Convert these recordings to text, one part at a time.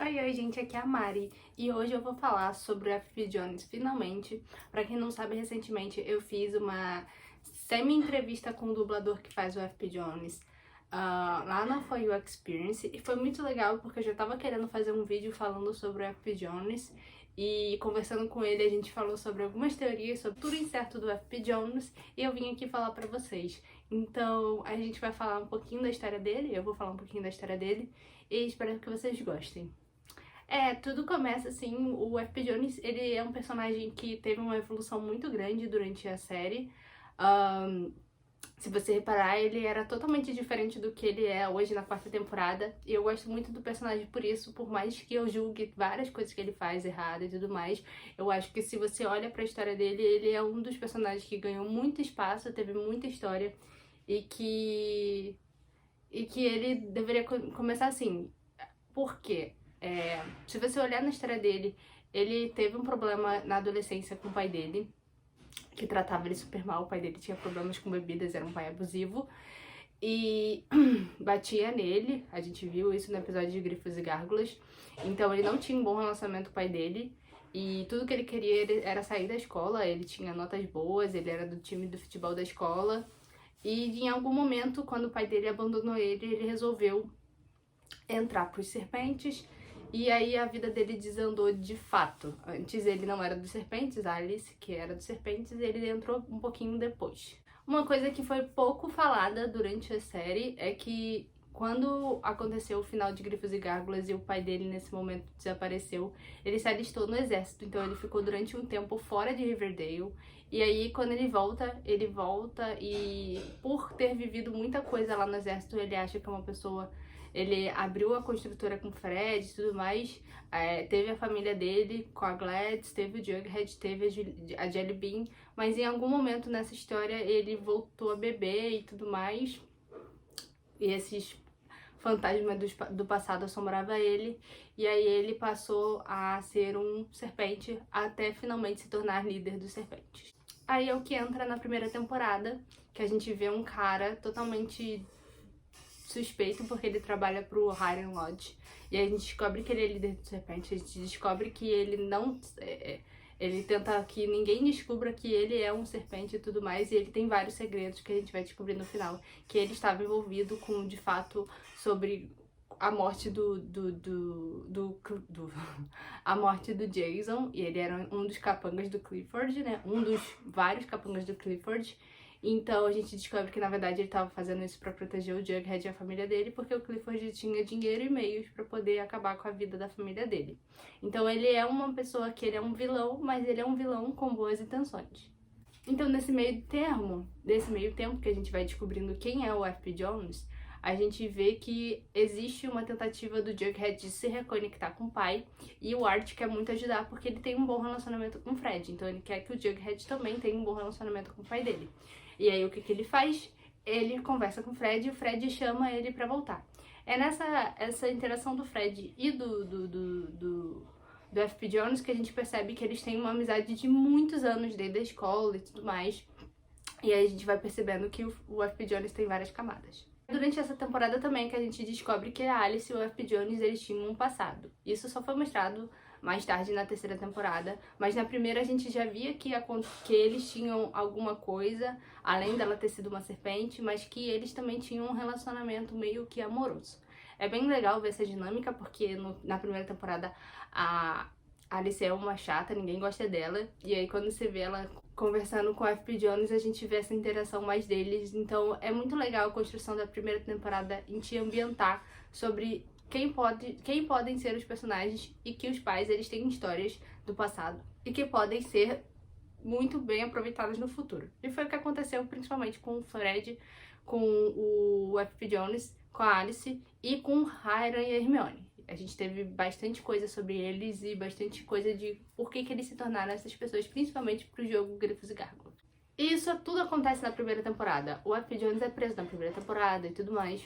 Oi, gente, aqui é a Mari e hoje eu vou falar sobre o FP Jones, finalmente. Pra quem não sabe, recentemente eu fiz uma semi-entrevista com o dublador que faz o FP Jones lá na For You Experience e foi muito legal porque eu já tava querendo fazer um vídeo falando sobre o FP Jones e conversando com ele a gente falou sobre algumas teorias sobre tudo incerto do FP Jones e eu vim aqui falar pra vocês. Então a gente vai falar um pouquinho da história dele, eu vou falar um pouquinho da história dele e espero que vocês gostem. Tudo começa assim, o FP Jones, ele é um personagem que teve uma evolução muito grande durante a série. Ahn, Se você reparar, ele era totalmente diferente do que ele é hoje na quarta temporada. E eu gosto muito do personagem por isso, por mais que eu julgue várias coisas que ele faz errado e tudo mais. Eu acho que se você olha pra história dele, ele é um dos personagens que ganhou muito espaço, teve muita história e que ele deveria começar assim. Por quê? Se você olhar na história dele, ele teve um problema na adolescência com o pai dele, que tratava ele super mal. O pai dele tinha problemas com bebidas, era um pai abusivo e batia nele. A gente viu isso no episódio de Grifos e Gárgulas. Então ele não tinha um bom relacionamento com o pai dele e tudo que ele queria era sair da escola. Ele tinha notas boas, ele era do time do futebol da escola e em algum momento, quando o pai dele abandonou ele resolveu entrar pros Serpentes. E aí a vida dele desandou de fato. Antes ele não era dos Serpentes, a Alice, que era dos Serpentes, ele entrou um pouquinho depois. Uma coisa que foi pouco falada durante a série é que quando aconteceu o final de Grifos e Gárgulas e o pai dele nesse momento desapareceu, ele se alistou no exército, então ele ficou durante um tempo fora de Riverdale. E aí quando ele volta e por ter vivido muita coisa lá no exército, ele acha que é uma pessoa. Ele abriu a construtora com o Fred e tudo mais. Teve a família dele com a Gladys, teve o Jughead, teve a Jelly Bean. Mas em algum momento nessa história ele voltou a beber e tudo mais. E esses fantasmas do passado assombravam ele. E aí ele passou a ser um serpente até finalmente se tornar líder dos serpentes. Aí é o que entra na primeira temporada, que a gente vê um cara totalmente suspeito porque ele trabalha pro Hiram Lodge. E aí a gente descobre que ele é líder do serpente, a gente descobre que ele não... ele tenta que ninguém descubra que ele é um serpente e tudo mais, e ele tem vários segredos que a gente vai descobrir no final. Que ele estava envolvido com, de fato, sobre a morte a morte do Jason, e ele era um dos capangas do Clifford, né? Um dos vários capangas do Clifford. Então a gente descobre que na verdade ele estava fazendo isso para proteger o Jughead e a família dele, porque o Clifford tinha dinheiro e meios para poder acabar com a vida da família dele. Então ele é uma pessoa que ele é um vilão, mas ele é um vilão com boas intenções. Então nesse meio tempo que a gente vai descobrindo quem é o FP Jones, a gente vê que existe uma tentativa do Jughead de se reconectar com o pai, e o Art quer muito ajudar porque ele tem um bom relacionamento com o Fred, então ele quer que o Jughead também tenha um bom relacionamento com o pai dele. E aí o que ele faz? Ele conversa com o Fred e o Fred chama ele pra voltar. É essa interação do Fred e do FP Jones que a gente percebe que eles têm uma amizade de muitos anos, desde a escola e tudo mais. E aí a gente vai percebendo que o FP Jones tem várias camadas. Durante essa temporada também que a gente descobre que a Alice e o FP Jones eles tinham um passado. Isso só foi mostrado mais tarde na terceira temporada, mas na primeira a gente já via que eles tinham alguma coisa, além dela ter sido uma serpente, mas que eles também tinham um relacionamento meio que amoroso. É bem legal ver essa dinâmica, porque na primeira temporada a Alice é uma chata, ninguém gosta dela, e aí quando você vê ela conversando com o FP Jones, a gente vê essa interação mais deles. Então é muito legal a construção da primeira temporada em te ambientar sobre quem podem ser os personagens e que os pais eles têm histórias do passado e que podem ser muito bem aproveitadas no futuro. E foi o que aconteceu principalmente com o Fred, com o FP Jones, com a Alice e com o Hiram e a Hermione. A gente teve bastante coisa sobre eles e bastante coisa de por que eles se tornaram essas pessoas, principalmente pro jogo Grifos e Gárgulas. E isso tudo acontece na primeira temporada. O FP Jones é preso na primeira temporada e tudo mais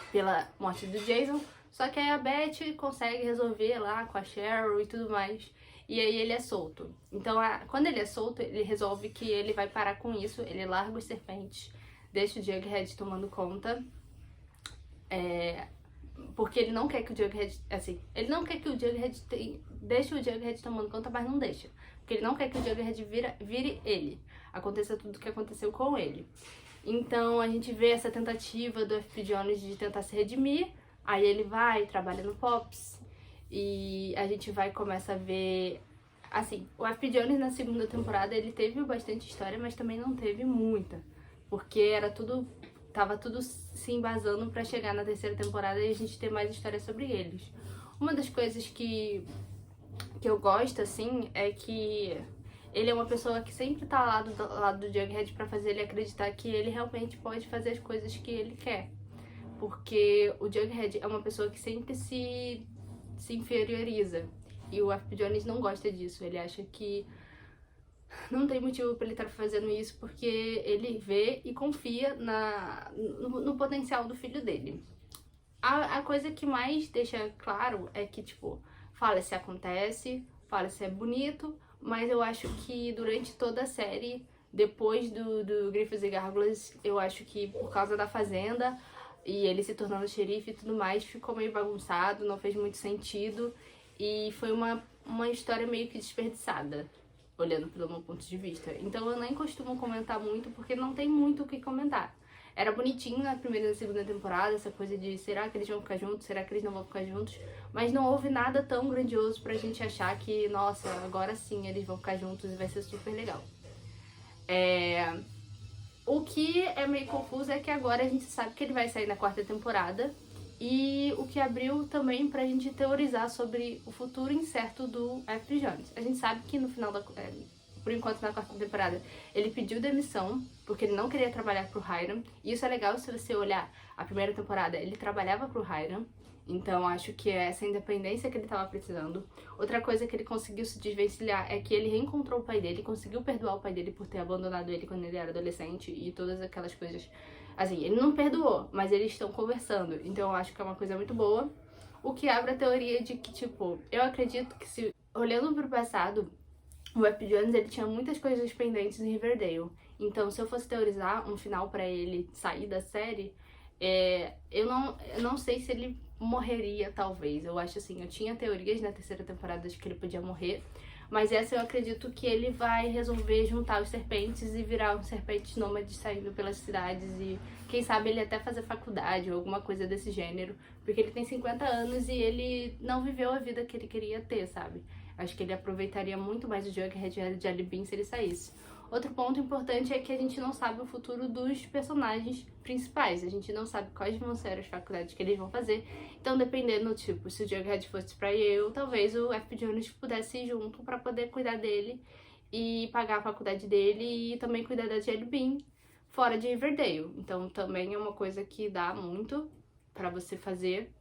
pela morte do Jason, só que aí a Beth consegue resolver lá com a Cheryl e tudo mais, e aí ele é solto. Então quando ele é solto, ele resolve que ele vai parar com isso, ele larga os serpentes, deixa o Jughead tomando conta, Porque ele não quer que o Jughead, assim, ele não quer que o Jughead deixe o Jughead tomando conta, mas não deixa. Porque ele não quer que o Jughead vire ele. Aconteça tudo o que aconteceu com ele. Então a gente vê essa tentativa do FP Jones de tentar se redimir. Aí ele vai, trabalha no Pops. E a gente vai começa a ver... Assim, o FP Jones na segunda temporada ele teve bastante história, mas também não teve muita. Porque era tudo... Tava tudo se embasando pra chegar na terceira temporada e a gente ter mais história sobre eles. Uma das coisas que eu gosto, assim, é que ele é uma pessoa que sempre tá ao lado do Jughead pra fazer ele acreditar que ele realmente pode fazer as coisas que ele quer. Porque o Jughead é uma pessoa que sempre se inferioriza. E o FP Jones não gosta disso. Ele acha que não tem motivo pra ele estar fazendo isso porque ele vê e confia no potencial do filho dele. A coisa que mais deixa claro é que, tipo, fala se acontece, fala se é bonito, mas eu acho que durante toda a série, depois do Grifos e Gárgulas, eu acho que por causa da Fazenda e ele se tornando xerife e tudo mais, ficou meio bagunçado, não fez muito sentido e foi uma história meio que desperdiçada, olhando pelo meu ponto de vista. Então eu nem costumo comentar muito porque não tem muito o que comentar. Era bonitinho na primeira e na segunda temporada, essa coisa de será que eles vão ficar juntos, será que eles não vão ficar juntos? Mas não houve nada tão grandioso pra gente achar que, nossa, agora sim eles vão ficar juntos e vai ser super legal. O que é meio confuso é que agora a gente sabe que ele vai sair na quarta temporada e o que abriu também pra gente teorizar sobre o futuro incerto do FP Jones. A gente sabe que no final por enquanto na quarta temporada, ele pediu demissão porque ele não queria trabalhar pro Hiram. E isso é legal se você olhar a primeira temporada, ele trabalhava pro Hiram. Então acho que é essa independência que ele tava precisando. Outra coisa que ele conseguiu se desvencilhar é que ele reencontrou o pai dele, conseguiu perdoar o pai dele por ter abandonado ele quando ele era adolescente e todas aquelas coisas. Assim, ele não perdoou, mas eles estão conversando. Então eu acho que é uma coisa muito boa. O que abre a teoria de que, tipo, eu acredito que se olhando pro passado, o FP Jones, ele tinha muitas coisas pendentes em Riverdale. Então, se eu fosse teorizar um final pra ele sair da série, eu não sei se ele morreria, talvez. Eu acho assim, eu tinha teorias na terceira temporada de que ele podia morrer, mas essa eu acredito que ele vai resolver juntar os serpentes e virar um serpente nômade saindo pelas cidades e quem sabe ele até fazer faculdade ou alguma coisa desse gênero, porque ele tem 50 anos e ele não viveu a vida que ele queria ter, sabe? Acho que ele aproveitaria muito mais o Jughead e a Jelly Bean se ele saísse. Outro ponto importante é que a gente não sabe o futuro dos personagens principais. A gente não sabe quais vão ser as faculdades que eles vão fazer. Então, dependendo, tipo, se o Jughead fosse pra Yale, talvez o FP Jones pudesse ir junto pra poder cuidar dele e pagar a faculdade dele e também cuidar da Jelly Bean fora de Riverdale. Então, também é uma coisa que dá muito pra você fazer.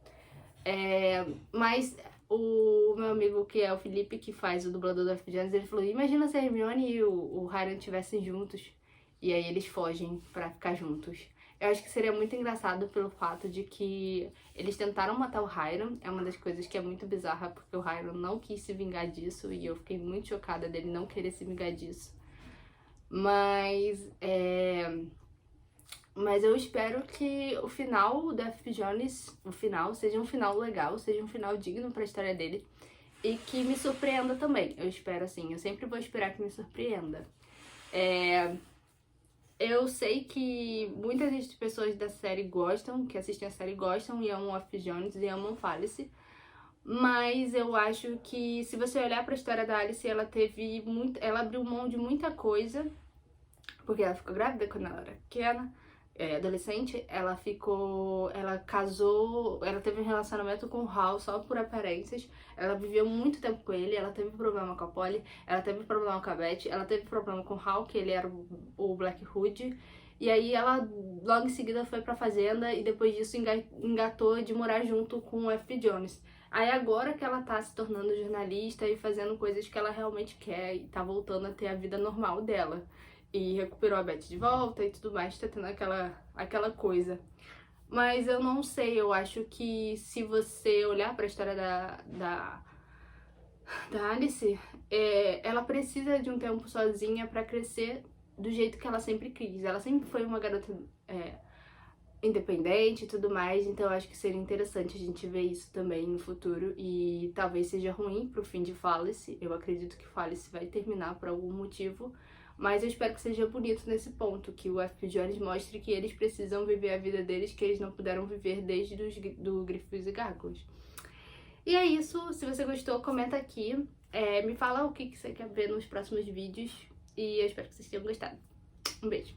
Mas o meu amigo, que é o Felipe, que faz o dublador do FP Jones, ele falou, imagina se a Hermione e o Hiram estivessem juntos e aí eles fogem pra ficar juntos. Eu acho que seria muito engraçado pelo fato de que eles tentaram matar o Hiram, é uma das coisas que é muito bizarra, porque o Hiram não quis se vingar disso e eu fiquei muito chocada dele não querer se vingar disso. Mas eu espero que o final do FP Jones, o final, seja um final legal, seja um final digno pra história dele. E que me surpreenda também. Eu espero, assim, eu sempre vou esperar que me surpreenda. Eu sei que muitas pessoas da série gostam, que assistem a série gostam e amam o FP Jones e amam Alice. Mas eu acho que se você olhar pra história da Alice, ela abriu mão de muita coisa. Porque ela ficou grávida quando ela era pequena. Adolescente, ela casou, ela teve um relacionamento com o Hal só por aparências, ela viveu muito tempo com ele, ela teve problema com a Polly, ela teve problema com a Beth, ela teve problema com o Hal, que ele era o Black Hood, e aí ela logo em seguida foi pra fazenda e depois disso engatou de morar junto com o FP Jones. Aí agora que ela tá se tornando jornalista e fazendo coisas que ela realmente quer e tá voltando a ter a vida normal dela. E recuperou a Beth de volta e tudo mais, tá tendo aquela coisa. Mas eu não sei, eu acho que se você olhar pra história da Alice, ela precisa de um tempo sozinha pra crescer do jeito que ela sempre quis. Ela sempre foi uma garota independente e tudo mais, então eu acho que seria interessante a gente ver isso também no futuro e talvez seja ruim pro fim de Fallacy. Eu acredito que Fallacy vai terminar por algum motivo, mas eu espero que seja bonito nesse ponto, que o F.P. Jones mostre que eles precisam viver a vida deles que eles não puderam viver desde do Griffiths e Gargoyles. E é isso, se você gostou, comenta aqui, me fala o que você quer ver nos próximos vídeos e eu espero que vocês tenham gostado. Um beijo!